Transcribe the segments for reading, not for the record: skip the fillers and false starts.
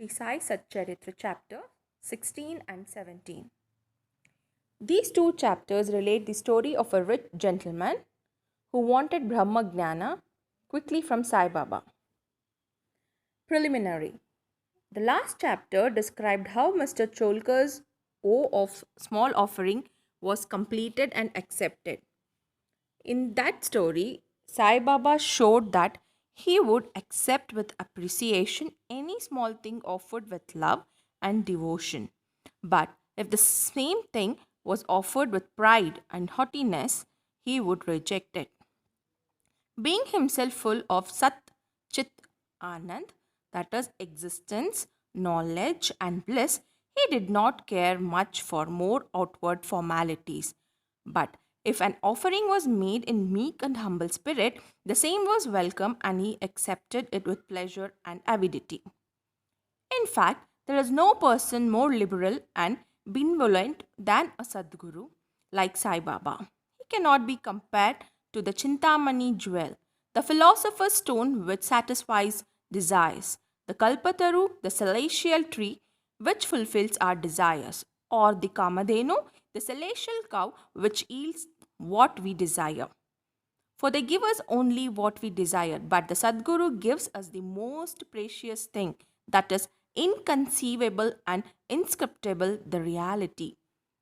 Sri Sai Satcharitra Chapter 16 and 17. These two chapters relate the story of a rich gentleman who wanted Brahma Gnana quickly from Sai Baba. Preliminary. The last chapter described how Mr. Cholkar's O of small offering was completed and accepted. In that story, Sai Baba showed that he would accept with appreciation any small thing offered with love and devotion. But if the same thing was offered with pride and haughtiness, he would reject it. Being himself full of Sat Chit Anand, that is, existence, knowledge, and bliss, he did not care much for more outward formalities. But if an offering was made in meek and humble spirit, the same was welcome and he accepted it with pleasure and avidity. In fact, there is no person more liberal and benevolent than a Sadguru like Sai Baba. He cannot be compared to the Chintamani jewel, the philosopher's stone which satisfies desires, the Kalpataru, the celestial tree which fulfills our desires, or the Kamadhenu, the celestial cow which yields what we desire. For they give us only what we desire, but the Sadguru gives us the most precious thing, that is inconceivable and inscriptable, the reality.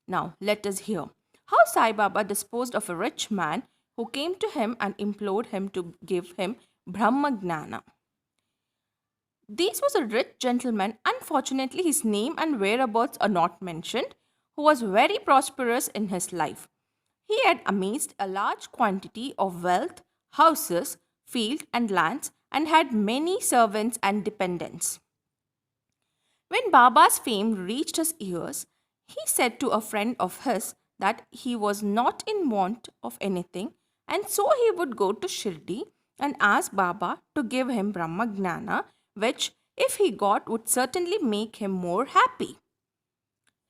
Now let us hear how Sai Baba disposed of a rich man who came to him and implored him to give him Brahma Gnana. This was a rich gentleman, unfortunately his name and whereabouts are not mentioned, who was very prosperous in his life. He had amassed a large quantity of wealth, houses, fields, and lands, and had many servants and dependents. When Baba's fame reached his ears, he said to a friend of his that he was not in want of anything, and so he would go to Shirdi and ask Baba to give him Brahma Gnana, which, if he got, would certainly make him more happy.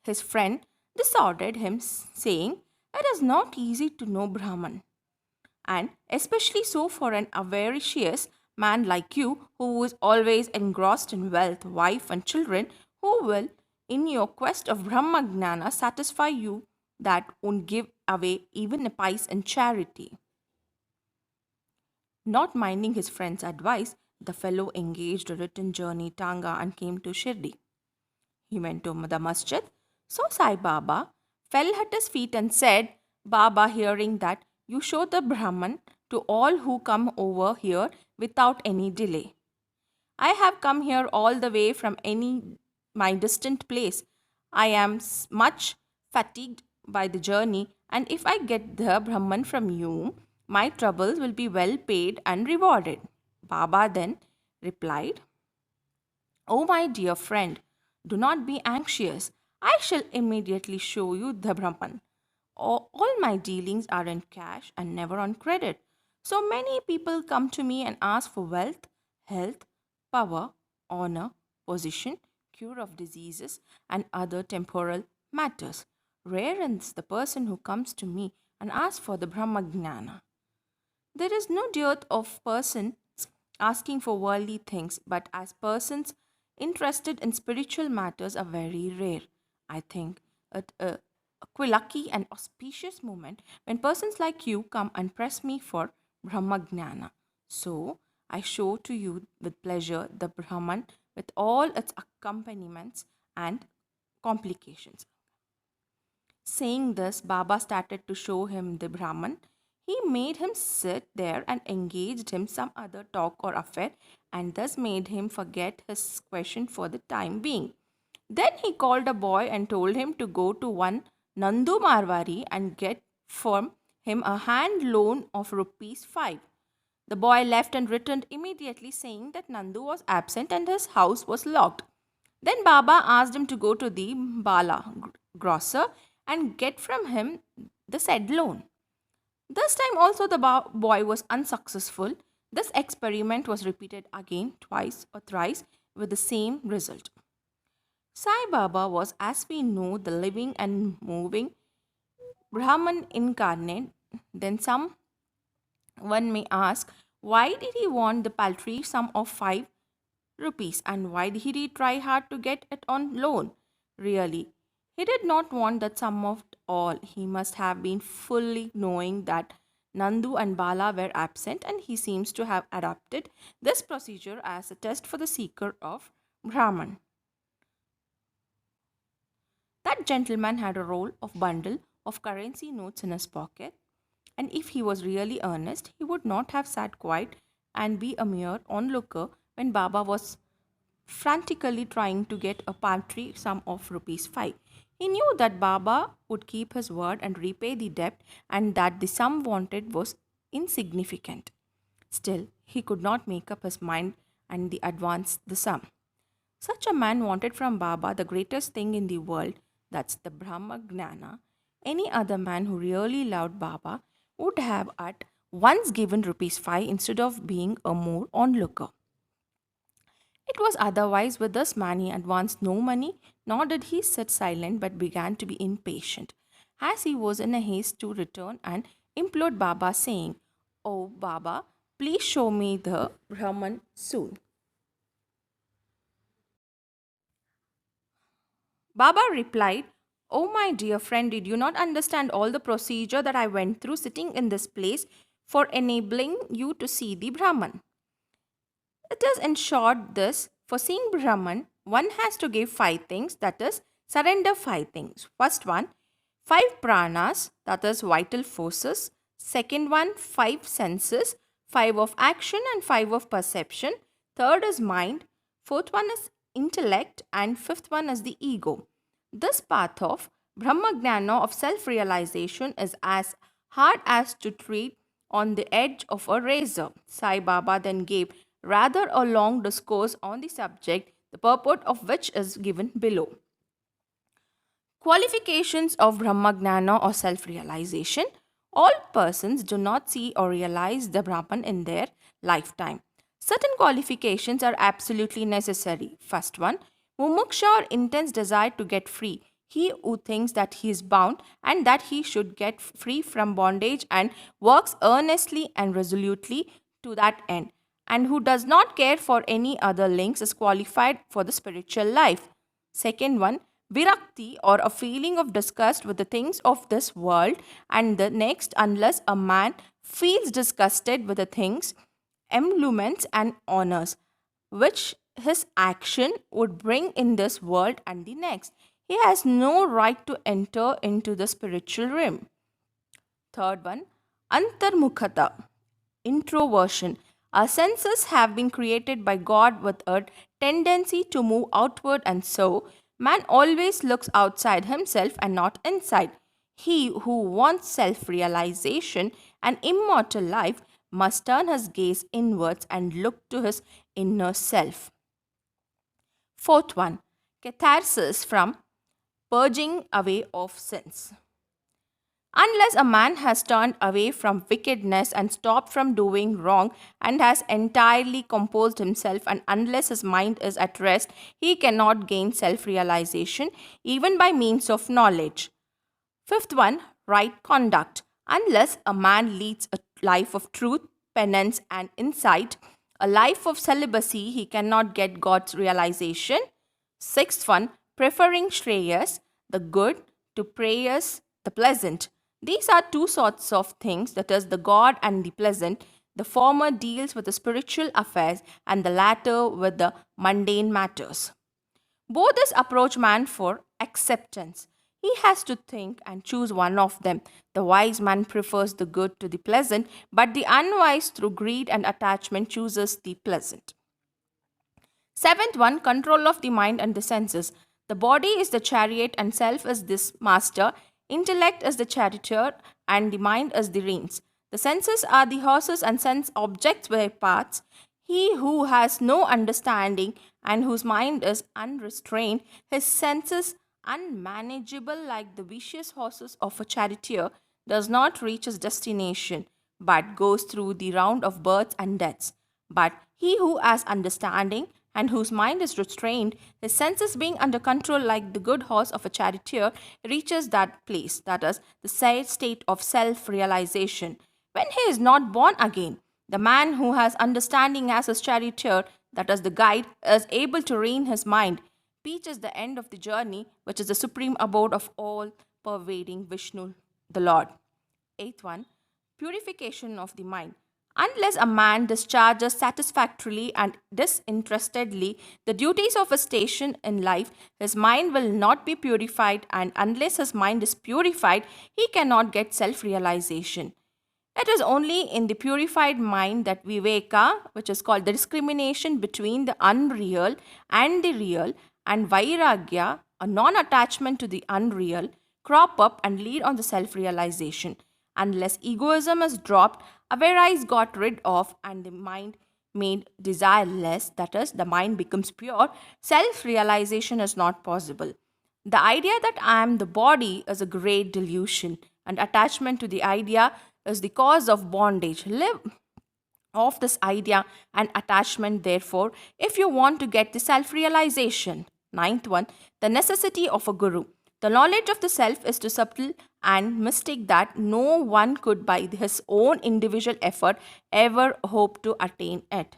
His friend dissuaded him, saying, "It is not easy to know Brahman, and especially so for an avaricious man like you, who is always engrossed in wealth, wife, and children, who will, in your quest of Brahma Gnana, satisfy you that won't give away even a pice in charity." Not minding his friend's advice, the fellow engaged a return journey tanga and came to Shirdi. He went to the masjid, saw Sai Baba, fell at his feet and said, "Baba, hearing that you show the Brahman to all who come over here without any delay. I have come here all the way from my distant place. I am much fatigued by the journey, and if I get the Brahman from you, my troubles will be well paid and rewarded." Baba then replied, "Oh, my dear friend, do not be anxious. I shall immediately show you the Brahman. All my dealings are in cash and never on credit. So many people come to me and ask for wealth, health, power, honor, position, cure of diseases, and other temporal matters. Rare is the person who comes to me and asks for the Brahma Gnana. There is no dearth of persons asking for worldly things, but as persons interested in spiritual matters are very rare. I think it a lucky and auspicious moment when persons like you come and press me for Brahma Gnana. So I show to you with pleasure the Brahman with all its accompaniments and complications." Saying this, Baba started to show him the Brahman. He made him sit there and engaged him some other talk or affair, and thus made him forget his question for the time being. Then he called a boy and told him to go to one Nandu Marwari and get from him a hand loan of rupees 5. The boy left and returned immediately, saying that Nandu was absent and his house was locked. Then Baba asked him to go to the Bala grocer and get from him the said loan. This time also the boy was unsuccessful. This experiment was repeated again, twice or thrice, with the same result. Sai Baba was, as we know, the living and moving Brahman incarnate. Then one may ask, why did he want the paltry sum of 5 rupees. And why did he try hard to get it on loan? Really, he did not want that sum of all. He must have been fully knowing that Nandu and Bala were absent, and he seems to have adopted this procedure as a test for the seeker of Brahman. That gentleman had a roll of bundle of currency notes in his pocket, and if he was really earnest, he would not have sat quiet and be a mere onlooker when Baba was frantically trying to get a paltry sum of rupees 5. He knew that Baba would keep his word and repay the debt, and that the sum wanted was insignificant. Still, he could not make up his mind and advance the sum. Such a man wanted from Baba the greatest thing in the world, that's the Brahma Gnana. Any other man who really loved Baba would have at once given rupees 5 instead of being a more onlooker. It was otherwise with this man. He advanced no money, nor did he sit silent but began to be impatient, as he was in a haste to return and implored Baba, saying, "Oh Baba, please show me the Brahman soon." Baba replied, "Oh, my dear friend, did you not understand all the procedure that I went through sitting in this place for enabling you to see the Brahman? It is in short this: for seeing Brahman, one has to give 5 things, that is, surrender 5 things. First one, 5 pranas, that is, vital forces. Second one, 5 senses, 5 of action and 5 of perception. Third is mind. Fourth one is intellect, and fifth one is the ego. This path of Brahmagnana of self realization is as hard as to tread on the edge of a razor. Sai Baba then gave rather a long discourse on the subject, the purport of which is given below. Qualifications of Brahmagnana or self realization. All persons do not see or realize the Brahman in their lifetime. Certain qualifications are absolutely necessary. First one, mumuksha or intense desire to get free. He who thinks that he is bound and that he should get free from bondage and works earnestly and resolutely to that end, and who does not care for any other links, is qualified for the spiritual life. Second one, virakti or a feeling of disgust with the things of this world and the next, unless a man feels disgusted with the things, emoluments, and honors which his action would bring in this world and the next, he has no right to enter into the spiritual realm. Third one, antarmukhata, introversion. Our senses have been created by God with a tendency to move outward, and so man always looks outside himself and not inside. He who wants self realization and immortal life must turn his gaze inwards and look to his inner self. Fourth one, catharsis from purging away of sins. Unless a man has turned away from wickedness and stopped from doing wrong and has entirely composed himself, and unless his mind is at rest, he cannot gain self realization even by means of knowledge. Fifth one, right conduct. Unless a man leads a life of truth, penance, and insight, a life of celibacy, he cannot get God's realization. Sixth one, preferring shreyas, the good, to preyas, the pleasant. These are two sorts of things, that is, the God and the pleasant. The former deals with the spiritual affairs, and the latter with the mundane matters. Both is approach man for acceptance. He has to think and choose one of them. The wise man prefers the good to the pleasant, but the unwise, through greed and attachment, chooses the pleasant. Seventh one, control of the mind and the senses. The body is the chariot and self is this master. Intellect is the charioteer and the mind is the reins. The senses are the horses and sense objects were paths. He who has no understanding and whose mind is unrestrained, his senses unmanageable like the vicious horses of a charioteer, does not reach his destination, but goes through the round of births and deaths. But he who has understanding and whose mind is restrained, his senses being under control like the good horse of a charioteer, reaches that place, that is, the said state of self realization. When he is not born again, the man who has understanding as his charioteer that is the guide, is able to rein his mind. Peach is the end of the journey, which is the supreme abode of all pervading Vishnu, the Lord. Eighth one, purification of the mind. Unless a man discharges satisfactorily and disinterestedly the duties of his station in life, his mind will not be purified, and unless his mind is purified, he cannot get self realization. It is only in the purified mind that viveka, which is called the discrimination between the unreal and the real, and vairagya, a non attachment to the unreal, crop up and lead on the self realization. Unless egoism is dropped, avarice got rid of, and the mind made desireless, that is, the mind becomes pure, self realization is not possible. The idea that I am the body is a great delusion, and attachment to the idea is the cause of bondage. Live off this idea and attachment, therefore, if you want to get the self realization. Ninth one, the necessity of a guru. The knowledge of the self is too subtle and mystic that no one could, by his own individual effort, ever hope to attain it.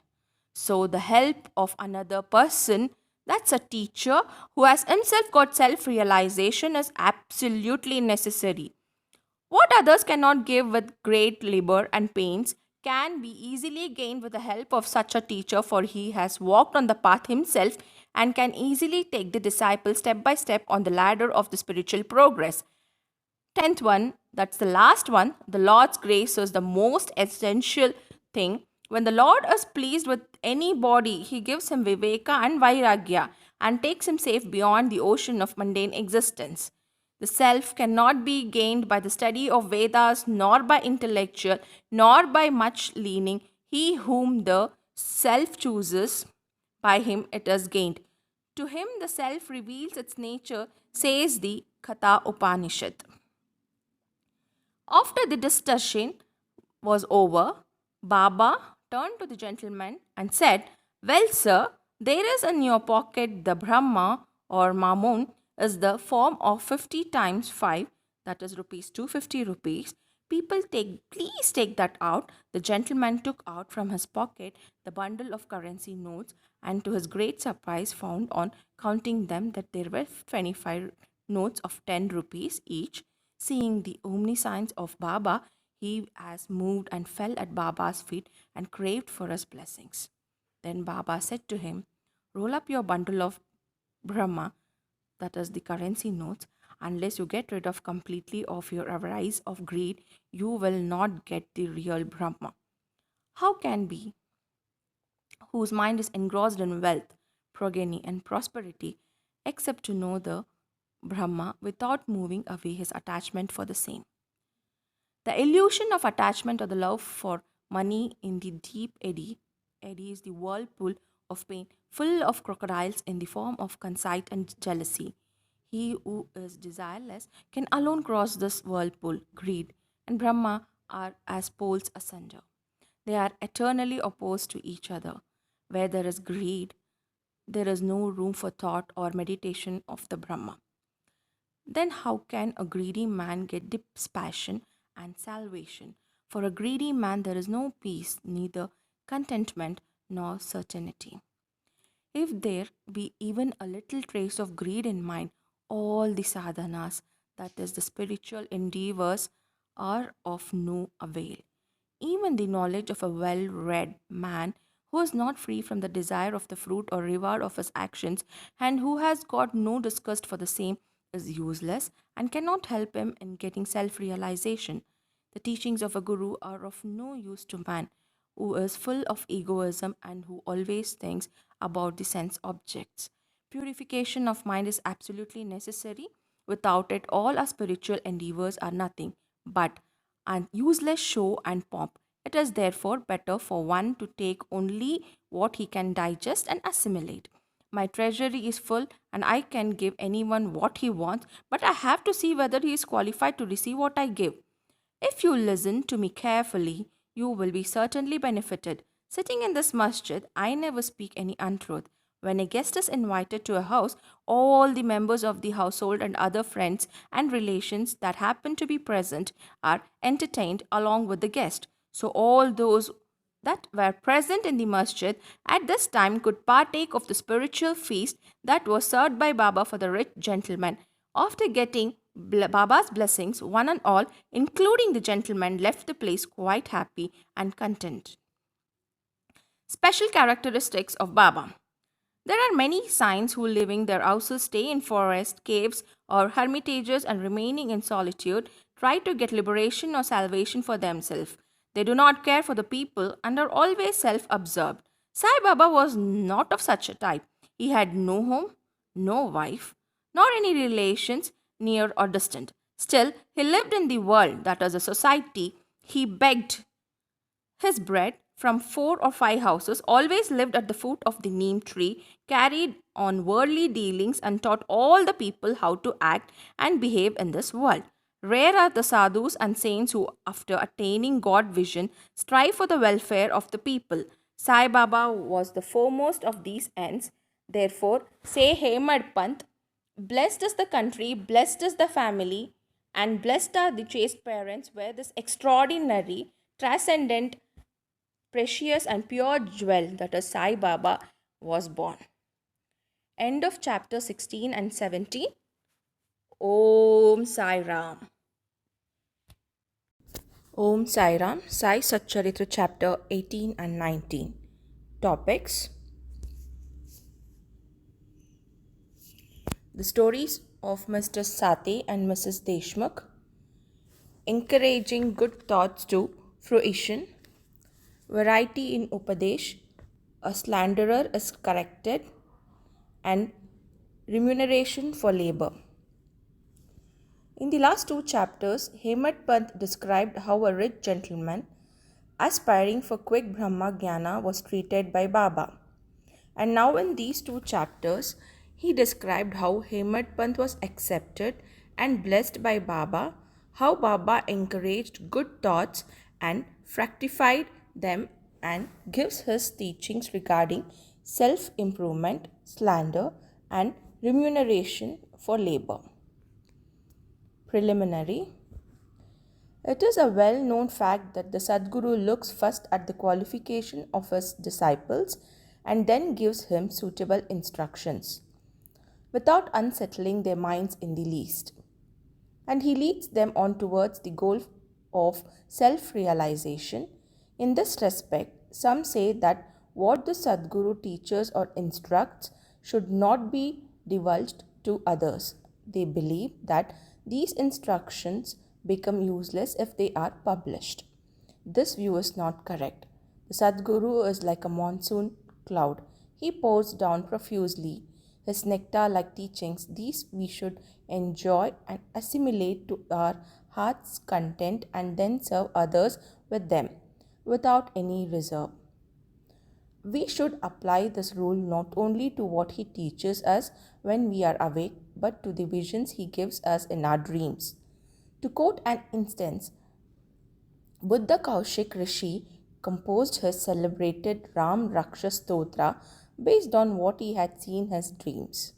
So, the help of another person, that's a teacher who has himself got self realization, is absolutely necessary. What others cannot give with great labor and pains can be easily gained with the help of such a teacher, for he has walked on the path himself and can easily take the disciple step by step on the ladder of the spiritual progress. Tenth one, that's the last one. The Lord's grace is the most essential thing. When the Lord is pleased with anybody, he gives him viveka and vairagya and takes him safe beyond the ocean of mundane existence. The self cannot be gained by the study of Vedas, nor by intellectual, nor by much leaning. He whom the self chooses, by him it is gained. To him the self reveals its nature, says the Katha Upanishad. After the discussion was over, Baba turned to the gentleman and said, "Well, sir, there is in your pocket the Brahma or Mammon is the form of 50 times 5, that is rupees 250 rupees. Please take that out." The gentleman took out from his pocket the bundle of currency notes, and to his great surprise found on counting them that there were 25 notes of 10 rupees each. Seeing the omniscience of Baba, he has moved and fell at Baba's feet and craved for his blessings. Then Baba said to him, "Roll up your bundle of Brahma, that is the currency notes. Unless you get rid of completely of your avarice of greed, you will not get the real Brahma." How can be whose mind is engrossed in wealth, progeny, and prosperity, except to know the Brahma without moving away his attachment for the same? The illusion of attachment or the love for money in the deep eddy is the whirlpool of pain, full of crocodiles in the form of conceit and jealousy. He who is desireless can alone cross this whirlpool. Greed and Brahma are as poles asunder. They are eternally opposed to each other. Where there is greed, there is no room for thought or meditation of the Brahma. Then how can a greedy man get dispassion and salvation? For a greedy man there is no peace, neither contentment nor certainty. If there be even a little trace of greed in mind, all the sadhanas, that is, the spiritual endeavors, are of no avail. Even the knowledge of a well read man who is not free from the desire of the fruit or reward of his actions, and who has got no disgust for the same, is useless and cannot help him in getting self realization. The teachings of a guru are of no use to man who is full of egoism and who always thinks about the sense objects. Purification of mind is absolutely necessary. Without it, all our spiritual endeavors are nothing but an useless show and pomp. It is therefore better for one to take only what he can digest and assimilate. My treasury is full and I can give anyone what he wants, but I have to see whether he is qualified to receive what I give. If you listen to me carefully, you will be certainly benefited. Sitting in this masjid, I never speak any untruth. When a guest is invited to a house, all the members of the household and other friends and relations that happen to be present are entertained along with the guest. So all those that were present in the masjid at this time could partake of the spiritual feast that was served by Baba for the rich gentleman. After getting Baba's blessings, one and all, including the gentleman, left the place quite happy and content. Special characteristics of Baba. There are many saints who, leaving their houses, stay in forests, caves, or hermitages and remaining in solitude, try to get liberation or salvation for themselves. They do not care for the people and are always self absorbed. Sai Baba was not of such a type. He had no home, no wife, nor any relations near or distant. Still, he lived in the world, that is, a society. He begged his bread from 4 or 5 houses, always lived at the foot of the neem tree, carried on worldly dealings, and taught all the people how to act and behave in this world. Rare are the sadhus and saints who, after attaining God vision, strive for the welfare of the people. Sai Baba was the foremost of these ends. Therefore, say Hemad Pant, blessed is the country, blessed is the family, and blessed are the chaste parents where this extraordinary, transcendent, precious and pure jewel, that is Sai Baba, was born. End of chapter 16 and 17. Om Sai Ram. Om Sai Ram. Sai Satcharitra Chapter 18 and 19. Topics: the stories of Mr. Sate and Mrs. Deshmukh, encouraging good thoughts to fruition, variety in Upadesh, a slanderer is corrected, and remuneration for labor. In the last 2 chapters, Hemad Pant described how a rich gentleman aspiring for quick Brahma Jnana was treated by Baba. And now in these 2 chapters, he described how Hemad Pant was accepted and blessed by Baba, how Baba encouraged good thoughts and fructified them, and gives his teachings regarding self-improvement, slander, and remuneration for labor. Preliminary. It is a well known fact that the Sadguru looks first at the qualification of his disciples and then gives him suitable instructions, without unsettling their minds in the least. And he leads them on towards the goal of self realization. In this respect, some say that what the Sadguru teaches or instructs should not be divulged to others. They believe that these instructions become useless if they are published. This view is not correct. The Sadguru is like a monsoon cloud. He pours down profusely his nectar like teachings. These we should enjoy and assimilate to our heart's content and then serve others with them without any reserve. We should apply this rule not only to what he teaches us when we are awake, but to the visions he gives us in our dreams. To quote an instance, Buddha Kaushik Rishi composed his celebrated Ram Raksha Stotra based on what he had seen in his dreams.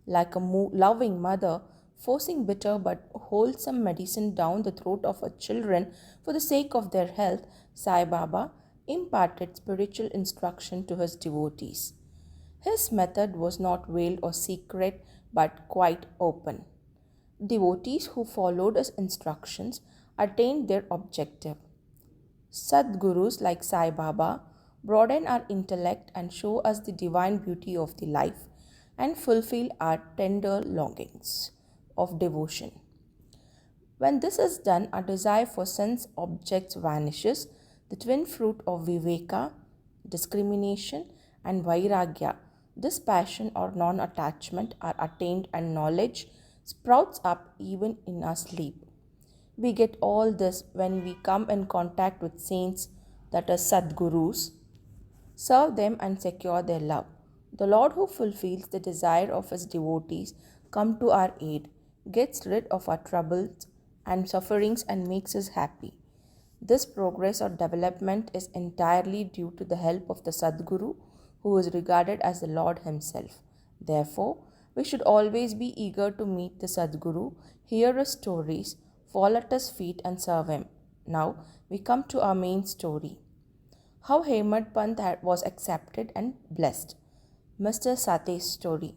Like a loving mother forcing bitter but wholesome medicine down the throat of her children for the sake of their health, Sai Baba imparted spiritual instruction to his devotees. His method was not veiled or secret but quite open. Devotees who followed his instructions attained their objective. Sadgurus like Sai Baba broaden our intellect and show us the divine beauty of the life and fulfill our tender longings of devotion. When this is done, our desire for sense objects vanishes. The twin fruit of viveka, discrimination, and vairagya, dispassion or non attachment, are attained, and knowledge sprouts up even in our sleep. We get all this when we come in contact with saints, that are Sadgurus, serve them and secure their love. The Lord who fulfills the desire of his devotees come to our aid, gets rid of our troubles and sufferings and makes us happy. This progress or development is entirely due to the help of the Sadguru, who is regarded as the Lord himself. Therefore, we should always be eager to meet the Sadguru, hear his stories, fall at his feet and serve him. Now we come to our main story. How Hemad Pant was accepted and blessed. Mr. Sate's story.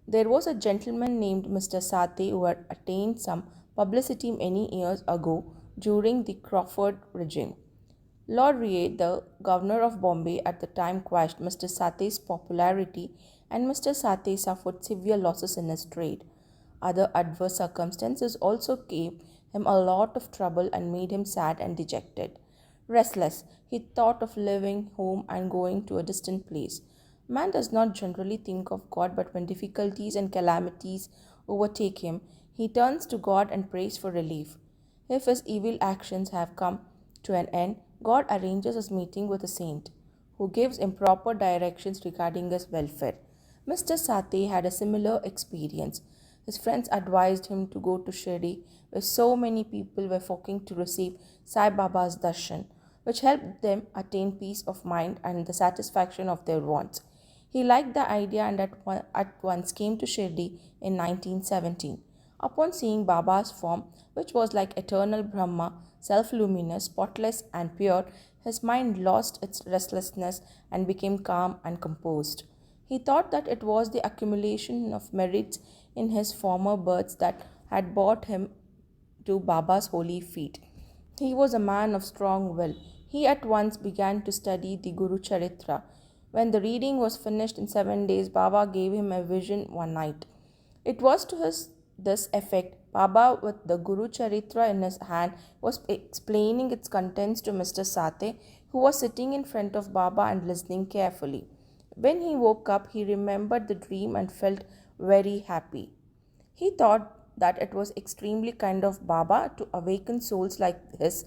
There was a gentleman named Mr. Sate who had attained some publicity many years ago during the Crawford regime. Lord Rea, the governor of Bombay at the time, quashed Mr. Sate's popularity, and Mr. Sate suffered severe losses in his trade. Other adverse circumstances also gave him a lot of trouble and made him sad and dejected. Restless, he thought of leaving home and going to a distant place. Man does not generally think of God, but when difficulties and calamities overtake him, he turns to God and prays for relief. If his evil actions have come to an end, God arranges his meeting with a saint who gives improper directions regarding his welfare. Mr. Sate had a similar experience. His friends advised him to go to Shirdi, where so many people were flocking to receive Sai Baba's darshan, which helped them attain peace of mind and the satisfaction of their wants. He liked the idea and at once came to Shirdi in 1917. Upon seeing Baba's form, which was like eternal Brahma, self luminous, spotless, and pure, his mind lost its restlessness and became calm and composed. He thought that it was the accumulation of merits in his former births that had brought him to Baba's holy feet. He was a man of strong will. He at once began to study the Guru Charitra. When the reading was finished in 7 days, Baba gave him a vision one night. It was to this effect. Baba, with the Guru Charitra in his hand, was explaining its contents to Mr. Sate, who was sitting in front of Baba and listening carefully. When he woke up, he remembered the dream and felt very happy. He thought that it was extremely kind of Baba to awaken souls like his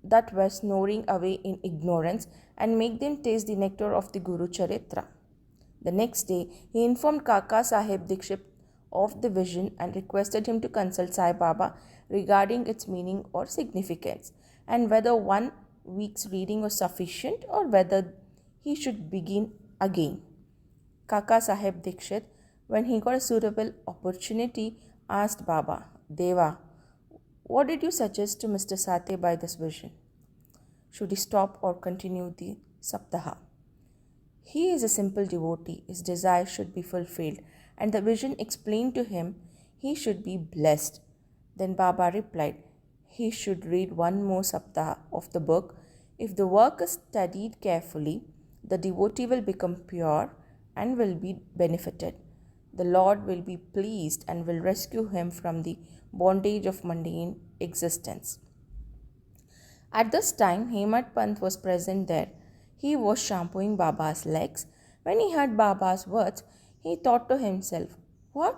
that were snoring away in ignorance and make them taste the nectar of the Guru Charitra. The next day, he informed Kaka Sahib Dikshit of the vision and requested him to consult Sai Baba regarding its meaning or significance, and whether 1 week's reading was sufficient or whether he should begin again. Kaka Sahib Dikshit, when he got a suitable opportunity, asked Baba, Deva, what did you suggest to Mr. Sate by this vision? Should he stop or continue the Saptaha? He is a simple devotee, his desire should be fulfilled, and the vision explained to him he should be blessed. Then Baba replied, he should read one more Saptaha of the book. If the work is studied carefully, the devotee will become pure and will be benefited. The Lord will be pleased and will rescue him from the bondage of mundane existence. At this time, Hemad Pant was present there. He was shampooing Baba's legs. When he heard Baba's words, he thought to himself, what?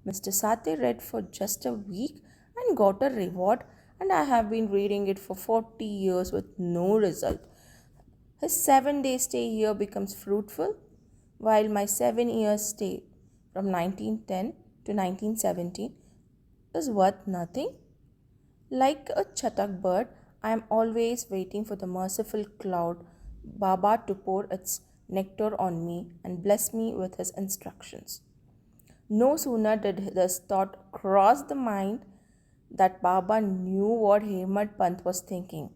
Mr. Sate read for just a week and got a reward, and I have been reading it for 40 years with no result. His 7 day stay here becomes fruitful, while my 7 years stay from 1910 to 1917 is worth nothing. Like a chatak bird, I am always waiting for the merciful cloud Baba to pour its nectar on me and bless me with his instructions. No sooner did this thought cross the mind that Baba knew what Hemad Pant was thinking.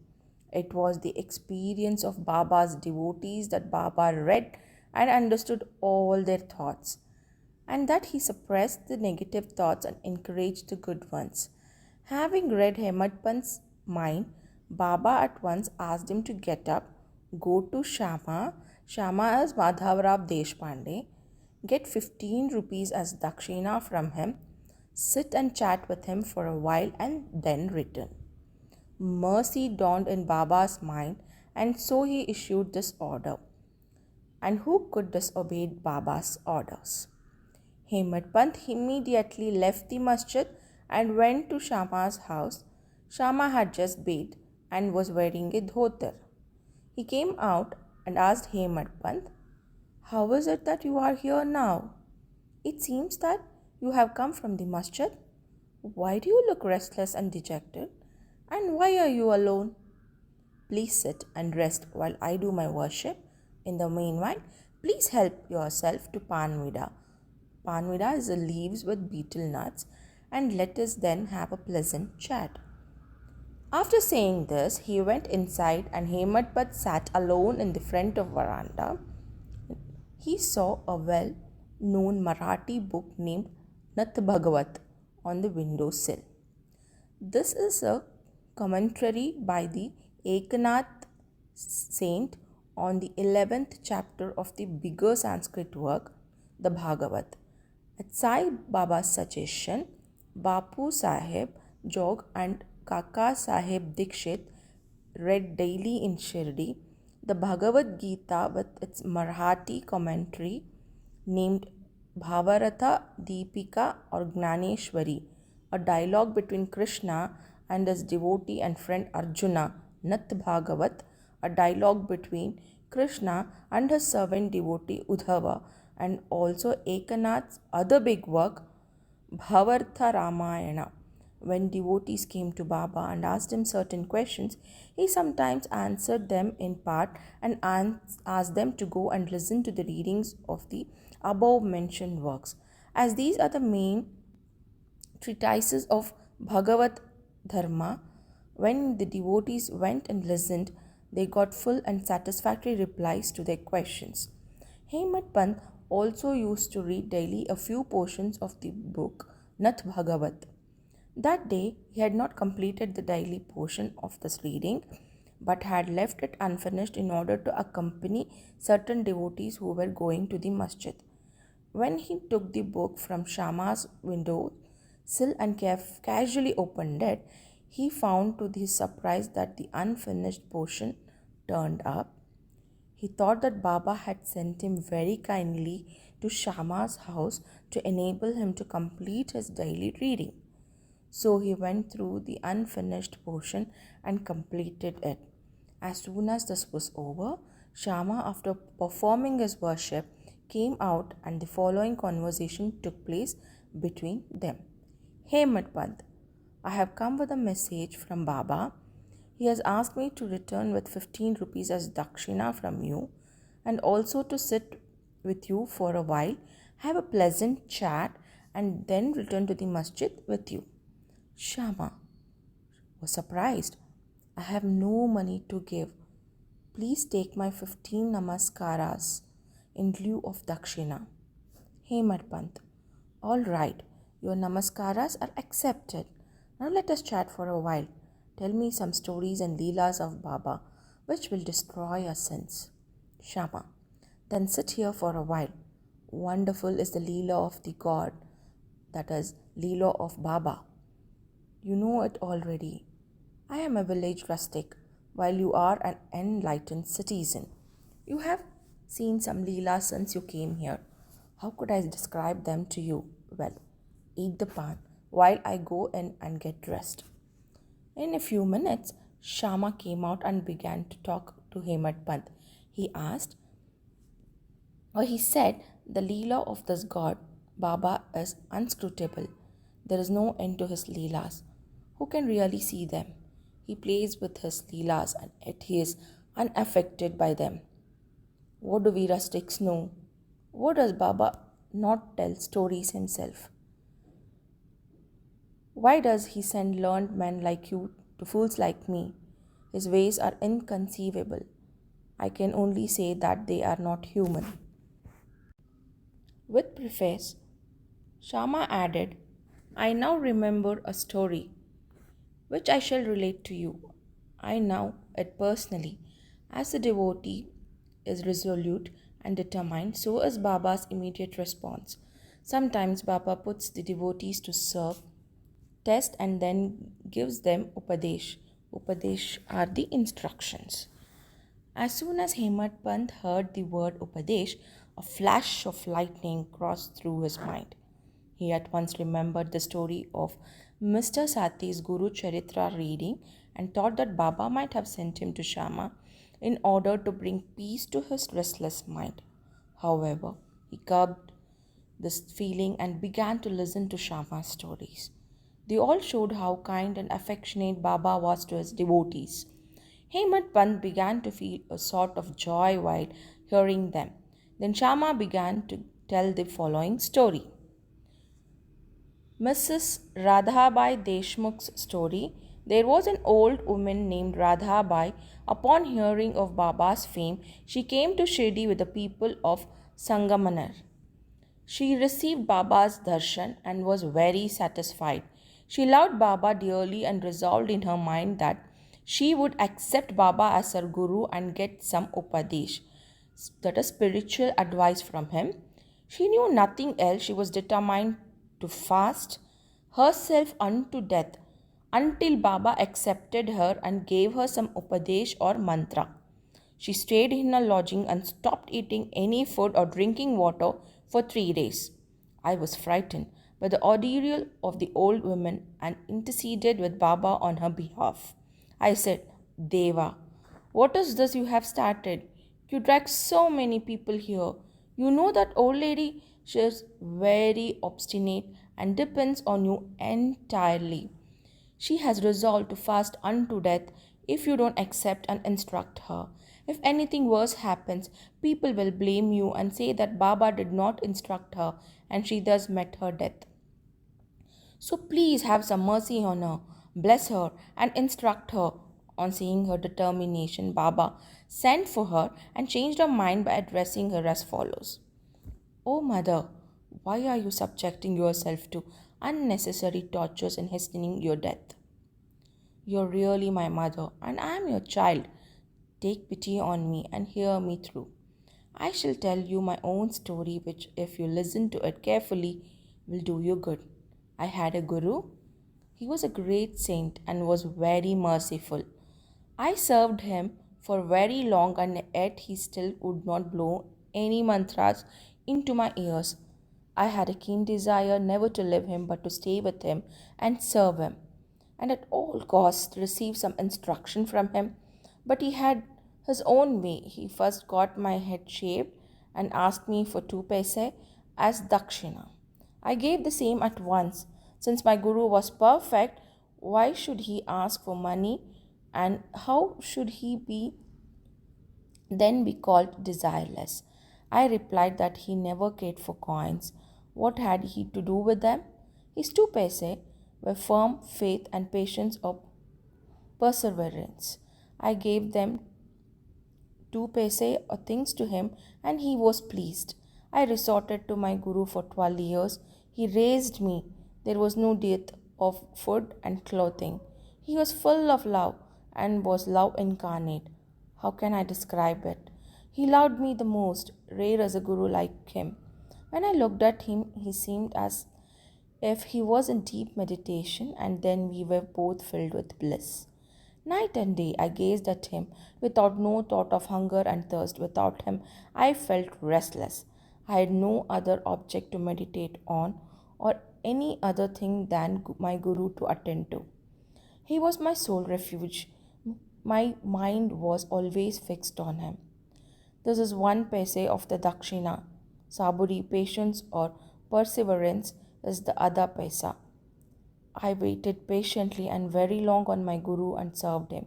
It was the experience of Baba's devotees that Baba read and understood all their thoughts, and that he suppressed the negative thoughts and encouraged the good ones. Having read Hemad Pant's mind, Baba at once asked him to get up, go to Shama is Madhavrao Deshpande, get 15 rupees as dakshina from him, sit and chat with him for a while and then return. Mercy dawned in Baba's mind, and so he issued this order. And who could disobey Baba's orders? Hemad Pant immediately left the masjid and went to Shama's house. Shama had just bathed and was wearing a dhotar. He came out and asked Hemad Pant, how is it that you are here now? It seems that you have come from the masjid. Why do you look restless and dejected? And why are you alone? Please sit and rest while I do my worship. In the meanwhile, please help yourself to panvida. Panvida is the leaves with betel nuts, and let us then have a pleasant chat. After saying this, he went inside and Hemadpad sat alone in the front of veranda. He saw a well known Marathi book named Nath Bhagavat on the windowsill. This is a commentary by the Ekanath saint on the 11th chapter of the bigger Sanskrit work, the Bhagavat. At Sai Baba's suggestion, Bapu Sahib Jog and Kaka Sahib Dikshit read daily in Shirdi the Bhagavad Gita with its Marathi commentary named Bhavarata Deepika or Gnaneshwari, a dialogue between Krishna and his devotee and friend Arjuna, Nath Bhagavat, a dialogue between Krishna and his servant devotee Uddhava, and also Ekanath's other big work, Bhavartha Ramayana. When devotees came to Baba and asked him certain questions, he sometimes answered them in part and asked them to go and listen to the readings of the above mentioned works. As these are the main treatises of Bhagavat Dharma, when the devotees went and listened, they got full and satisfactory replies to their questions. Hemad Pant also used to read daily a few portions of the book Nath Bhagavat. That day, he had not completed the daily portion of this reading, but had left it unfinished in order to accompany certain devotees who were going to the masjid. When he took the book from Shama's window sill and casually opened it, he found to his surprise that the unfinished portion turned up. He thought that Baba had sent him very kindly to Shama's house to enable him to complete his daily reading. So he went through the unfinished portion and completed it. As soon as this was over, Shama, after performing his worship, came out and the following conversation took place between them. Hey Matpant, I have come with a message from Baba. He has asked me to return with 15 rupees as dakshina from you and also to sit with you for a while, have a pleasant chat, and then return to the masjid with you. Shama was surprised. I have no money to give. Please take my 15 namaskaras in lieu of dakshina. Hemadpant. All right, your namaskaras are accepted. Now let us chat for a while. Tell me some stories and leelas of Baba which will destroy our sins. Shama. Then sit here for a while. Wonderful is the leela of the God, that is, leela of Baba. You know it already. I am a village rustic, while you are an enlightened citizen. You have seen some leelas since you came here. How could I describe them to you? Well, eat the pan while I go in and get dressed. In a few minutes, Shama came out and began to talk to Hemad Pant. He said, the leela of this god, Baba, is unscrutable. There is no end to his leelas. Who can really see them? He plays with his leelas and yet he is unaffected by them. What do we rustics know? What does Baba not tell stories himself? Why does he send learned men like you to fools like me? His ways are inconceivable. I can only say that they are not human. With preface, Shama added, I now remember a story which I shall relate to you. I know it personally. As the devotee is resolute and determined, so is Baba's immediate response. Sometimes Baba puts the devotees to serve, test, and then gives them upadesh. Upadesh are the instructions. As soon as Hemad Pant heard the word Upadesh, a flash of lightning crossed through his mind. He at once remembered the story of Mr. Sati's Guru Charitra reading and thought that Baba might have sent him to Shama in order to bring peace to his restless mind. However, he curbed this feeling and began to listen to Shama's stories. They all showed how kind and affectionate Baba was to his devotees. Hemad Pant began to feel a sort of joy while hearing them. Then Shama began to tell the following story. Mrs. Radhabai Deshmukh's story. There was an old woman named Radha Bai. Upon hearing of Baba's fame, she came to Shirdi with the people of Sangamanar. She received Baba's darshan and was very satisfied. She loved Baba dearly and resolved in her mind that she would accept Baba as her guru and get some upadesh, that is spiritual advice from him. She knew nothing else. She was determined to fast herself unto death until Baba accepted her and gave her some upadesh or mantra. She stayed in her lodging and stopped eating any food or drinking water for 3 days. I was frightened by the ordeal of the old woman and interceded with Baba on her behalf. I said, Deva, what is this you have started? You drag so many people here. You know that old lady, she is very obstinate and depends on you entirely. She has resolved to fast unto death if you don't accept and instruct her. If anything worse happens, people will blame you and say that Baba did not instruct her and she thus met her death. So please have some mercy on her, bless her, and instruct her. On seeing her determination, Baba sent for her and changed her mind by addressing her as follows: O mother, why are you subjecting yourself to unnecessary tortures and hastening your death? You're really my mother, and I am your child. Take pity on me and hear me through. I shall tell you my own story, which, if you listen to it carefully, will do you good. I had a guru. He was a great saint and was very merciful. I served him for very long, and yet he still would not blow any mantras into my ears. I had a keen desire never to leave him but to stay with him and serve him, and at all costs receive some instruction from him. But he had his own way. He first got my head shaved and asked me for 2 paise as dakshina. I gave the same at once. Since my guru was perfect, why should he ask for money, and how should he be then be called desireless? I replied that he never cared for coins. What had he to do with them? His 2 paise were firm faith and patience of perseverance. I gave them 2 paise or things to him, and he was pleased. I resorted to my guru for 12 years. He raised me. There was no dearth of food and clothing. He was full of love and was love incarnate. How can I describe it? He loved me the most, rare as a guru like him. When I looked at him, he seemed as if he was in deep meditation, and then we were both filled with bliss. Night and day I gazed at him without no thought of hunger and thirst. Without him I felt restless. I had no other object to meditate on or any other thing than my guru to attend to. He was my sole refuge. My mind was always fixed on him. This is 1 paise of the dakshina. Saburi, patience or perseverance, is the other paisa. I waited patiently and very long on my guru and served him.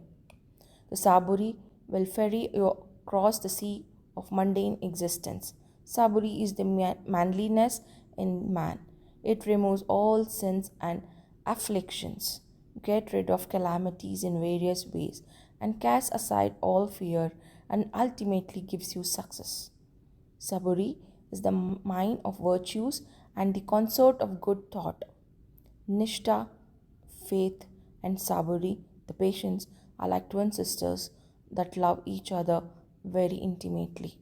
The saburi will ferry you across the sea of mundane existence. Saburi is the manliness in man. It removes all sins and afflictions, get rid of calamities in various ways, and casts aside all fear, and ultimately gives you success. Saburi is the mine of virtues and the consort of good thought. Nishta, faith, and Saburi, the patience, are like twin sisters that love each other very intimately.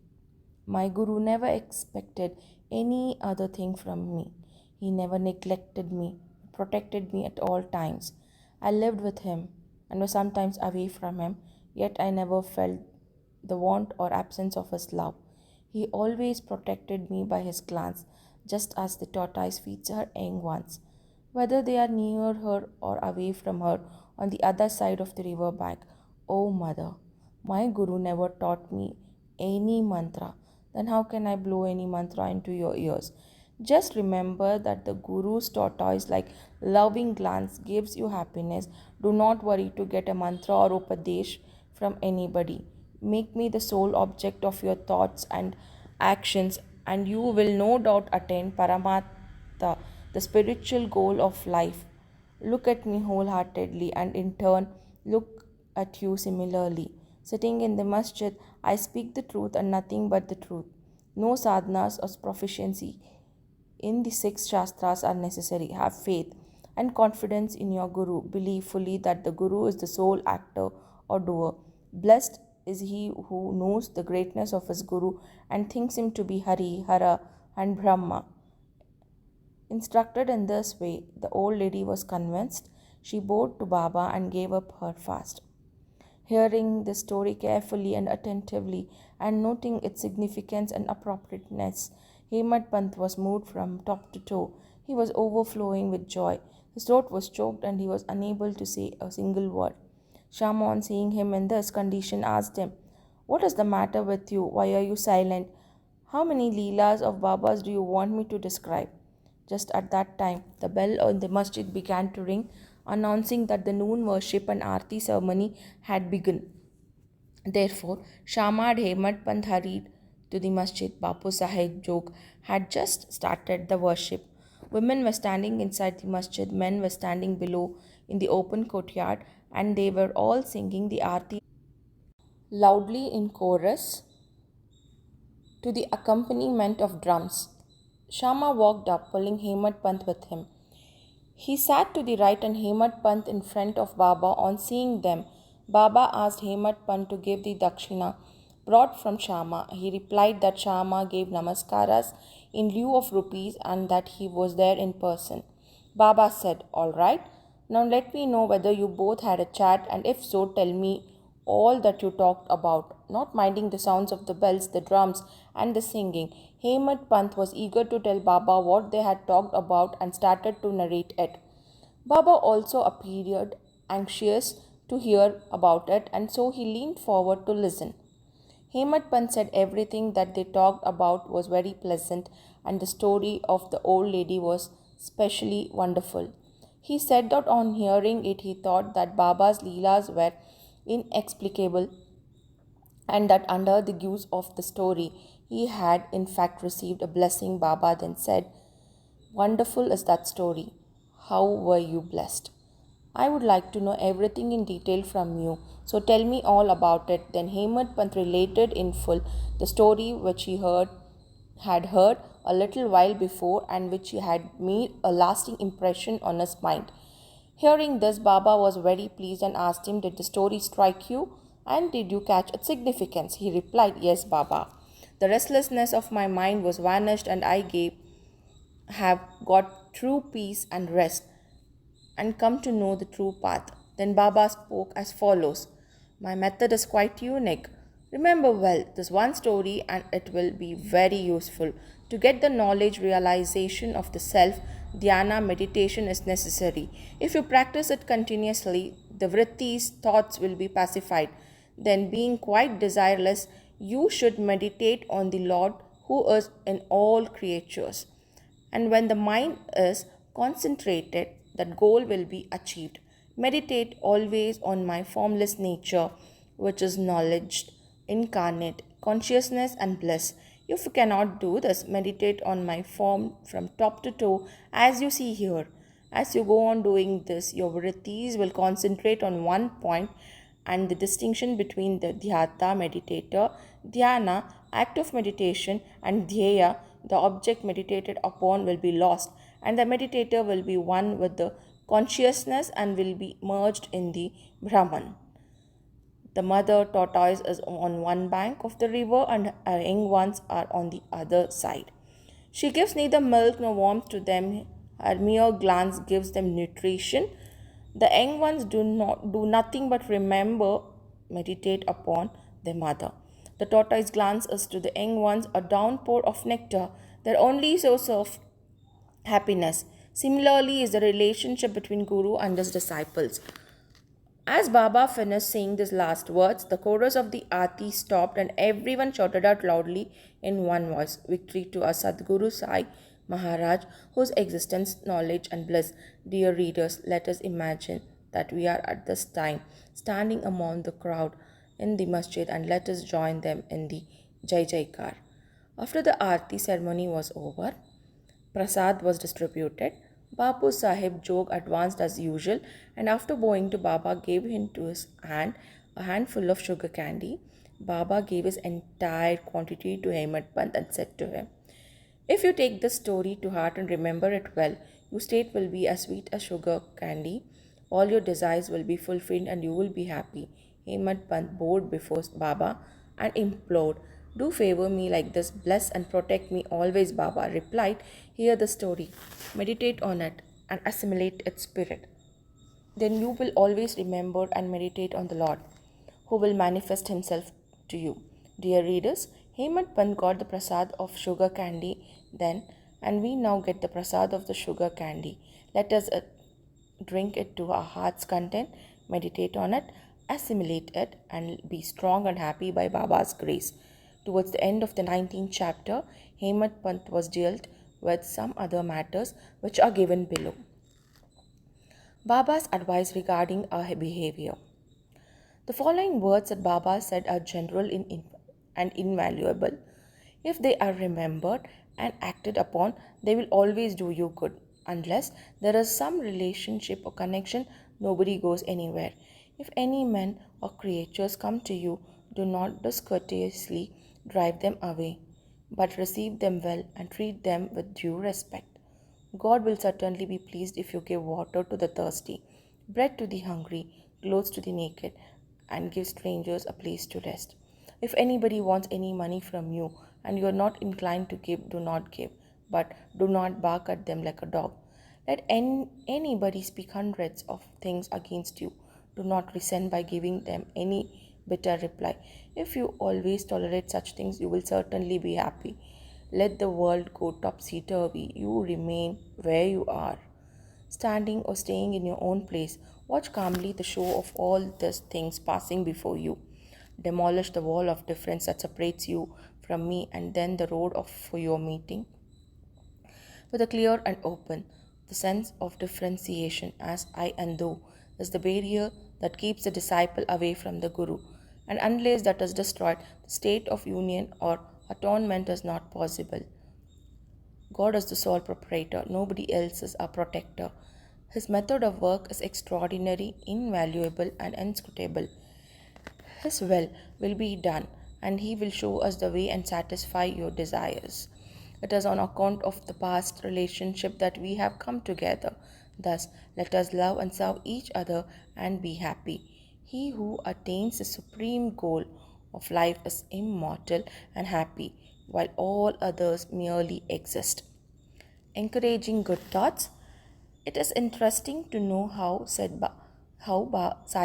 My Guru never expected any other thing from me. He never neglected me, protected me at all times. I lived with him and was sometimes away from him, yet I never felt the want or absence of his love. He always protected me by his glance, just as the tortoise feeds her young ones, whether they are near her or away from her on the other side of the river bank. Oh, mother, my guru never taught me any mantra. Then how can I blow any mantra into your ears? Just remember that the guru's tortoise like loving glance gives you happiness. Do not worry to get a mantra or upadesh from anybody. Make me the sole object of your thoughts and actions, and you will no doubt attain Paramatma, the spiritual goal of life. look at me wholeheartedly, and in turn, look at you similarly. Sitting in the masjid, I speak the truth and nothing but the truth. No sadhanas or proficiency in the six shastras are necessary. Have faith and confidence in your Guru. Believe fully that the Guru is the sole actor or doer. Blessed is he who knows the greatness of his Guru and thinks him to be Hari, Hara, and Brahma. Instructed in this way, the old lady was convinced. She bowed to Baba and gave up her fast. Hearing the story carefully and attentively and noting its significance and appropriateness, Hemad Pant was moved from top to toe. He was overflowing with joy. His throat was choked and he was unable to say a single word. Shama, on seeing him in this condition, asked him, "What is the matter with you? Why are you silent? How many Leelas of Babas do you want me to describe?" Just at that time, the bell in the masjid began to ring, announcing that the noon worship and arti ceremony had begun. Therefore, Shamad Hemad Pant hurried to the masjid. Bapu Sahib Jog had just started the worship. Women were standing inside the masjid, men were standing below in the open courtyard, and they were all singing the arti loudly in chorus to the accompaniment of drums. Shama walked up, pulling Hemad Pant with him. He sat to the right and Hemad Pant in front of Baba. On seeing them, Baba asked Hemad Pant to give the dakshina brought from Shama. He replied that Shama gave namaskaras in lieu of rupees and that he was there in person. Baba said, "All right, now let me know whether you both had a chat, and if so, tell me all that you talked about." Not minding the sounds of the bells, the drums, and the singing, Hemad Pant was eager to tell Baba what they had talked about and started to narrate it. Baba also appeared anxious to hear about it, and so he leaned forward to listen. Hemad Pant said everything that they talked about was very pleasant, and the story of the old lady was specially wonderful. He said that on hearing it, he thought that Baba's Leelas were inexplicable and that under the guise of the story, he had in fact received a blessing. Baba then said, "Wonderful is that story. How were you blessed? I would like to know everything in detail from you, so tell me all about it." Then Hemad Pant related in full the story which had heard a little while before and which had made a lasting impression on his mind. Hearing this, Baba was very pleased and asked him, "Did the story strike you? And did you catch its significance?" He replied, "Yes, Baba. The restlessness of my mind was vanished and I have got true peace and rest and come to know the true path." Then Baba spoke as follows: "My method is quite unique. Remember well this one story and it will be very useful. To get the knowledge realization of the self, dhyana meditation is necessary. If you practice it continuously, the vrittis, thoughts will be pacified. Then, being quite desireless, you should meditate on the Lord who is in all creatures. And when the mind is concentrated, that goal will be achieved. Meditate always on my formless nature, which is knowledge, incarnate, consciousness, and bliss. If you cannot do this, meditate on my form from top to toe, as you see here. As you go on doing this, your vrittis will concentrate on one point, and the distinction between the dhyata meditator, dhyana, act of meditation, and dhyaya, the object meditated upon, will be lost, and the meditator will be one with the consciousness and will be merged in the Brahman. The mother tortoise is on one bank of the river and her young ones are on the other side. She gives neither milk nor warmth to them. Her mere glance gives them nutrition. The young ones do nothing but remember, meditate upon their mother. The tortoise glance is to the young ones a downpour of nectar, their only source of happiness. Similarly is the relationship between Guru and his disciples. As Baba finished saying these last words, the chorus of the Aarti stopped and everyone shouted out loudly in one voice, "Victory to our Sadguru Sai Maharaj, whose existence, knowledge, and bliss." Dear readers, let us imagine that we are at this time standing among the crowd in the masjid and let us join them in the Jai Jaikar. After the Aarti ceremony was over, Prasad was distributed. Bapu Sahib joke advanced as usual, and after bowing to Baba, gave into his hand a handful of sugar candy. Baba gave his entire quantity to Hemant Pant and said to him, "If you take this story to heart and remember it well, your state will be as sweet as sugar candy. All your desires will be fulfilled and you will be happy." Hemant Pant bowed before Baba and implored, "Do favor me like this, bless and protect me always." Baba replied, "Hear the story, meditate on it, and assimilate its spirit. Then you will always remember and meditate on the Lord, who will manifest himself to you." Dear readers, Hemant Pant got the prasad of sugar candy then, and we now get the prasad of the sugar candy. Let us drink it to our heart's content, meditate on it, assimilate it, and be strong and happy by Baba's grace. Towards the end of the 19th chapter, Hemant Pant was dealt with some other matters which are given below. Baba's advice regarding our behavior. The following words that Baba said are general and invaluable. If they are remembered and acted upon, they will always do you good. Unless there is some relationship or connection, nobody goes anywhere. If any men or creatures come to you, do not discourteously drive them away, but receive them well and treat them with due respect. God will certainly be pleased if you give water to the thirsty, bread to the hungry, clothes to the naked, and give strangers a place to rest. If anybody wants any money from you and you are not inclined to give, do not give, but do not bark at them like a dog. Let anybody speak hundreds of things against you. Do not resent by giving them any bitter reply. If you always tolerate such things, you will certainly be happy. Let the world go topsy turvy. You remain where you are, standing or staying in your own place. Watch calmly the show of all these things passing before you. Demolish the wall of difference that separates you from me, and then the road for your meeting with a clear and open. The sense of differentiation as I and thou is the barrier that keeps the disciple away from the Guru. And unless that is destroyed, the state of union or atonement is not possible. God is the sole proprietor, nobody else is a protector. His method of work is extraordinary, invaluable, and inscrutable. His will be done, and He will show us the way and satisfy your desires. It is on account of the past relationship that we have come together. Thus, let us love and serve each other and be happy. He who attains the supreme goal of life is immortal and happy, while all others merely exist. Encouraging good thoughts. It is interesting to know how Sai